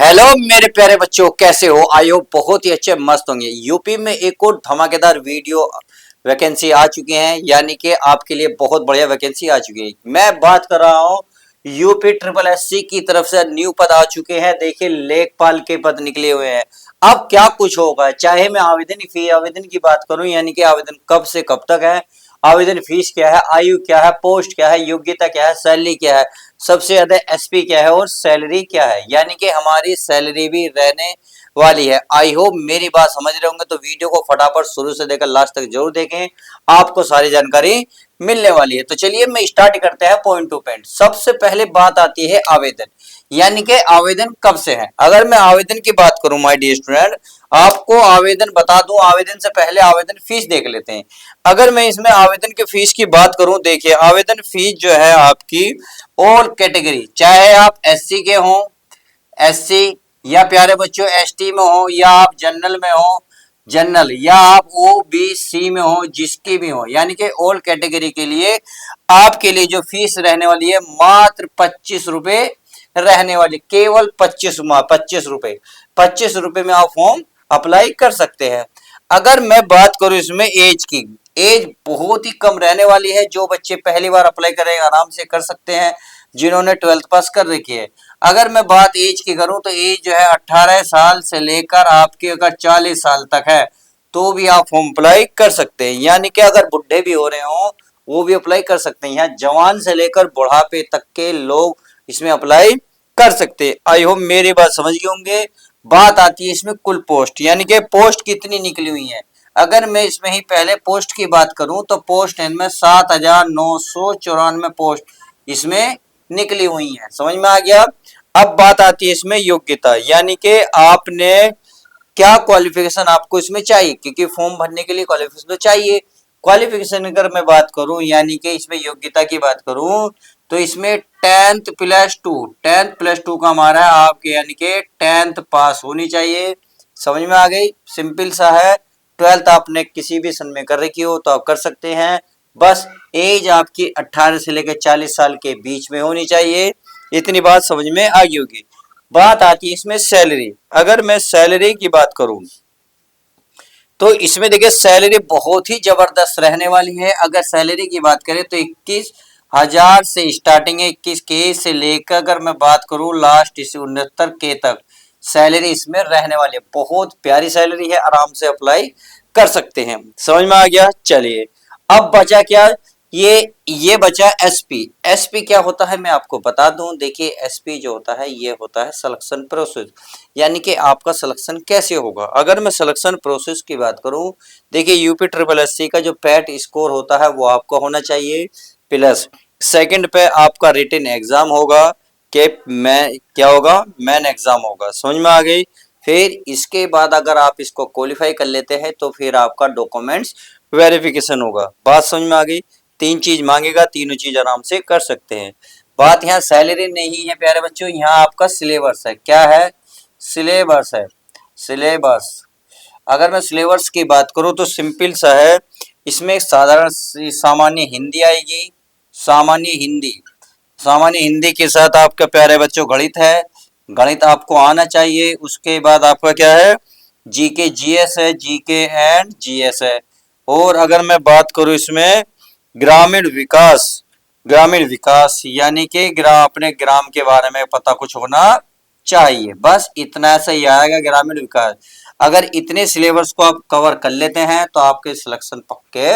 Hello मेरे प्यारे बच्चों, कैसे हो? आई होप बहुत ही अच्छे मस्त होंगे। यूपी में एक और धमाकेदार वीडियो वैकेंसी आ चुकी हैं, यानी कि आपके लिए बहुत बढ़िया वैकेंसी आ चुकी है। मैं बात कर रहा हूँ यूपी ट्रिपल एससी की तरफ से न्यू पद आ चुके हैं। देखिए, लेखपाल के पद निकले हुए हैं। अब क्या कुछ होगा, चाहे मैं आवेदन की बात करूं, यानी कि आवेदन कब से कब तक है, आवेदन फीस क्या है, आयु क्या है, पोस्ट क्या है, योग्यता क्या है, सैलरी क्या है, सबसे ज्यादा एसपी क्या है और सैलरी क्या है, यानी कि हमारी सैलरी भी रहने वाली है। आई होप मेरी बात समझ रहे होंगे, तो वीडियो को फटाफट शुरू से लेकर लास्ट तक जरूर देखें, आपको सारी जानकारी मिलने वाली है। तो चलिए मैं स्टार्ट करते हैं पॉइंट टू पॉइंट। सबसे पहले बात आती है आवेदन, यानी कि आवेदन कब से है। अगर मैं आवेदन की बात करूं माय डियर स्टूडेंट, आपको आवेदन बता दूं, आवेदन से पहले आवेदन फीस देख लेते हैं। अगर मैं इसमें आवेदन की फीस की बात करूं, देखिए आवेदन फीस जो है आपकी ऑल कैटेगरी, चाहे आप एससी के हो, एससी, या प्यारे बच्चों एसटी में हो, या आप जनरल में हो, जनरल, या आप ओबीसी में हो, जिसकी भी हो, यानी कि ऑल कैटेगरी के लिए आपके लिए जो फीस रहने वाली है मात्र 25 रुपए रहने वाली, केवल 25 रुपए। 25 रुपए में आप फॉर्म अप्लाई कर सकते हैं। अगर मैं बात करूं इसमें एज की, एज बहुत ही कम रहने वाली है। जो बच्चे पहली बार अप्लाई करेंगे आराम से कर सकते हैं, जिन्होंने 12th पास कर रखी है। अगर मैं बात एज की करूं तो एज जो है 18 साल से लेकर आपके अगर 40 साल तक है तो भी आप फॉर्म अप्लाई कर सकते हैं, यानी कि अगर बुढ़े भी हो रहे हो वो भी अप्लाई कर सकते हैं। यहाँ जवान से लेकर बुढ़ापे तक के लोग इसमें अप्लाई कर सकते हैं। आई होप मेरी बात समझ गए होंगे। बात आती है इसमें कुल पोस्ट, यानी कि पोस्ट कितनी निकली हुई है। अगर मैं इसमें ही पहले पोस्ट की बात करूं तो पोस्ट इनमें 7,994 पोस्ट इसमें निकली हुई है। समझ में आ गया। अब बात आती है इसमें योग्यता, यानी कि आपने क्या क्वालिफिकेशन आपको इसमें चाहिए, क्योंकि फॉर्म भरने के लिए क्वालिफिकेशन तो चाहिए। क्वालिफिकेशन अगर मैं बात करूं, यानी कि इसमें योग्यता की बात करूं तो इसमें 10th+2 का हमारा आपके, यानी कि 10th पास होनी चाहिए। समझ में आ गई, सिंपल सा है। 12th आपने किसी भी सन में कर रखी हो तो आप कर सकते हैं। बस एज आपकी 18 से लेकर 40 साल के बीच में होनी चाहिए। इतनी बात समझ में आ गई होगी। बात आती है इसमें सैलरी। अगर मैं सैलरी की बात करूं तो इसमें देखिए सैलरी बहुत ही जबरदस्त रहने वाली है। अगर सैलरी की बात करें तो 21,000 से स्टार्टिंग है, 21K से लेकर अगर मैं बात करूं लास्ट इस 69K तक सैलरी इसमें रहने वाली है। बहुत प्यारी सैलरी है, आराम से अप्लाई कर सकते हैं। समझ में आ गया। चलिए अब बचा क्या, ये बचा एसपी। एसपी क्या होता है मैं आपको बता दूं। देखिए एसपी जो होता है ये होता है सिलेक्शन प्रोसेस, यानी कि आपका सिलेक्शन कैसे होगा। अगर मैं सिलेक्शन प्रोसेस की बात करूं, देखिए यूपी ट्रिपल एससी का जो पैट स्कोर होता है वो आपका होना चाहिए, प्लस सेकंड पे आपका रिटन एग्जाम होगा, कि मैं क्या होगा, मेन एग्जाम होगा। समझ में आ गई। फिर इसके बाद अगर आप इसको क्वालिफाई कर लेते हैं तो फिर आपका डॉक्यूमेंट्स वेरिफिकेशन होगा। बात समझ में आ गई। 3 चीज मांगेगा, तीनों चीज आराम से कर सकते हैं। बात यहाँ सैलरी नहीं है प्यारे बच्चों, यहाँ आपका सिलेबस है। क्या है? सिलेबस है। सिलेबस, अगर मैं सिलेबस की बात करूँ तो सिंपल सा है। इसमें साधारण सामान्य हिंदी आएगी, सामान्य हिंदी, सामान्य हिंदी के साथ आपका प्यारे बच्चों गणित है, गणित आपको आना चाहिए। उसके बाद आपका क्या है, जीके जीएस है, जीके एंड जीएस है। और अगर मैं बात करूं इसमें ग्रामीण विकास, ग्रामीण विकास यानी कि अपने ग्राम के बारे में पता कुछ होना चाहिए। बस इतना सा ही आएगा, ग्रामीण विकास। अगर इतने सिलेबस को आप कवर कर लेते हैं तो आपके सिलेक्शन पक्के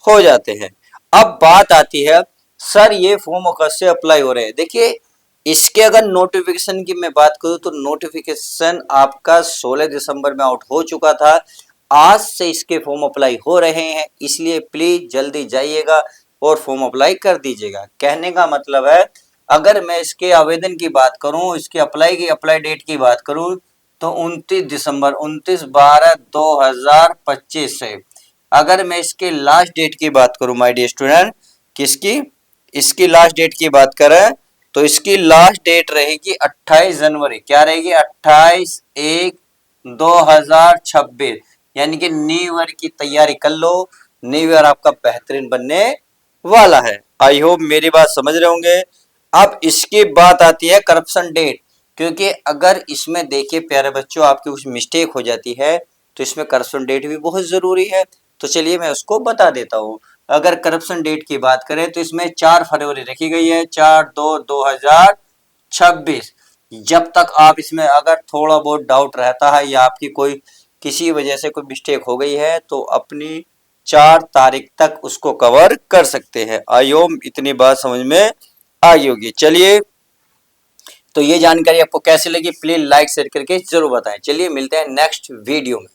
हो जाते हैं। अब बात आती है सर ये फॉर्म कैसे अप्लाई हो रहे हैं। देखिए इसके अगर नोटिफिकेशन की मैं बात करूं तो नोटिफिकेशन आपका 16 दिसंबर में आउट हो चुका था। आज से इसके फॉर्म अप्लाई हो रहे हैं, इसलिए प्लीज जल्दी जाइएगा और फॉर्म अप्लाई कर दीजिएगा। कहने का मतलब है अगर मैं इसके आवेदन की बात करूं, इसके अप्लाई डेट की बात करूं तो 29 दिसंबर 29/12/2025 से। अगर मैं इसके लास्ट डेट की बात करूं माय डियर स्टूडेंट, किसकी, इसकी लास्ट डेट की बात करें तो इसकी लास्ट डेट रहेगी 28 जनवरी। क्या रहेगी? 28/1/2026, यानी कि न्यू ईयर की तैयारी कर लो। न्यू ईयर आपका बेहतरीन बनने वाला है। आई होप मेरी बात समझ रहे होंगे। अब इसकी बात आती है करप्शन डेट, क्योंकि अगर इसमें देखिए प्यारे बच्चों आपकी कुछ मिस्टेक हो जाती है तो इसमें करप्शन डेट भी बहुत ज़रूरी है। तो चलिए मैं उसको बता देता हूँ। अगर करप्शन डेट की बात करें तो इसमें 4 फरवरी रखी गई है, 4/2/2026। जब तक आप इसमें अगर थोड़ा बहुत डाउट रहता है या आपकी कोई किसी वजह से कोई मिस्टेक हो गई है तो अपनी 4 तारीख तक उसको कवर कर सकते हैं। आई होप इतनी बात समझ में आई होगी। चलिए, तो ये जानकारी आपको कैसी लगी प्लीज लाइक शेयर करके जरूर बताएं। चलिए मिलते हैं नेक्स्ट वीडियो में।